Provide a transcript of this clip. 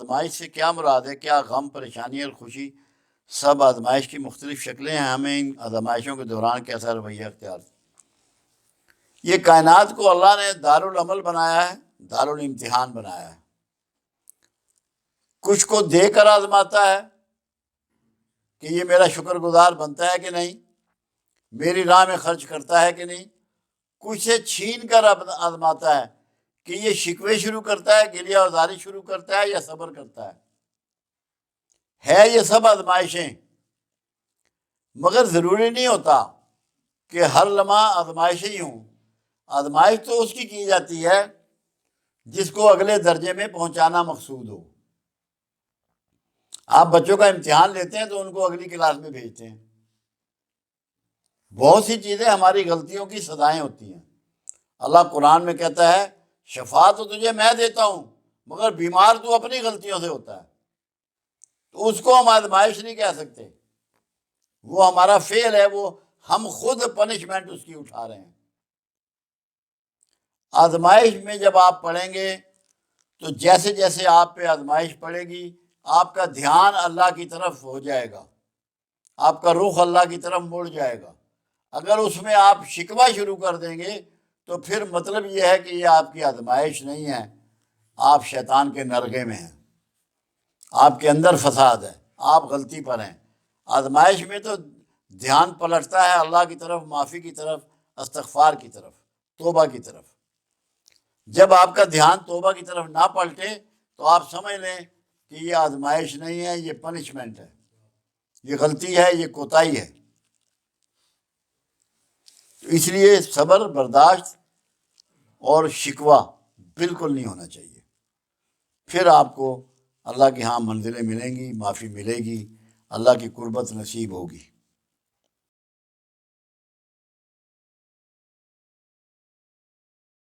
آزمائش سے کیا مراد ہے؟ کیا غم، پریشانی اور خوشی سب آزمائش کی مختلف شکلیں ہیں؟ ہمیں ان آزمائشوں کے دوران کیسا رویہ اختیار؟ یہ کائنات کو اللہ نے دارالعمل بنایا ہے، دارالامتحان بنایا ہے۔ کچھ کو دے کر آزماتا ہے کہ یہ میرا شکر گزار بنتا ہے کہ نہیں، میری راہ میں خرچ کرتا ہے کہ نہیں۔ کچھ سے چھین کر آزماتا ہے کہ یہ شکوے شروع کرتا ہے، گریہ آزاری شروع کرتا ہے یا صبر کرتا ہے یہ سب آزمائشیں۔ مگر ضروری نہیں ہوتا کہ ہر لمحہ آزمائشیں ہی ہوں۔ آزمائش تو اس کی جاتی ہے جس کو اگلے درجے میں پہنچانا مقصود ہو۔ آپ بچوں کا امتحان لیتے ہیں تو ان کو اگلی کلاس میں بھیجتے ہیں۔ بہت سی چیزیں ہماری غلطیوں کی سزائیں ہوتی ہیں۔ اللہ قرآن میں کہتا ہے شفا تو تجھے میں دیتا ہوں مگر بیمار تو اپنی غلطیوں سے ہوتا ہے۔ تو اس کو ہم آزمائش نہیں کہہ سکتے، وہ ہمارا فعل ہے، وہ ہم خود پنشمنٹ اس کی اٹھا رہے ہیں۔ آزمائش میں جب آپ پڑھیں گے تو جیسے جیسے آپ پہ آزمائش پڑے گی آپ کا دھیان اللہ کی طرف ہو جائے گا، آپ کا رخ اللہ کی طرف مڑ جائے گا۔ اگر اس میں آپ شکوہ شروع کر دیں گے تو پھر مطلب یہ ہے کہ یہ آپ کی آزمائش نہیں ہے، آپ شیطان کے نرغے میں ہیں، آپ کے اندر فساد ہے، آپ غلطی پر ہیں۔ آزمائش میں تو دھیان پلٹتا ہے اللہ کی طرف، معافی کی طرف، استغفار کی طرف، توبہ کی طرف۔ جب آپ کا دھیان توبہ کی طرف نہ پلٹے تو آپ سمجھ لیں کہ یہ آزمائش نہیں ہے، یہ پنشمنٹ ہے، یہ غلطی ہے، یہ کوتاہی ہے۔ اس لیے صبر، برداشت اور شکوہ بالکل نہیں ہونا چاہیے۔ پھر آپ کو اللہ کے ہاں منزلیں ملیں گی، معافی ملے گی، اللہ کی قربت نصیب ہوگی۔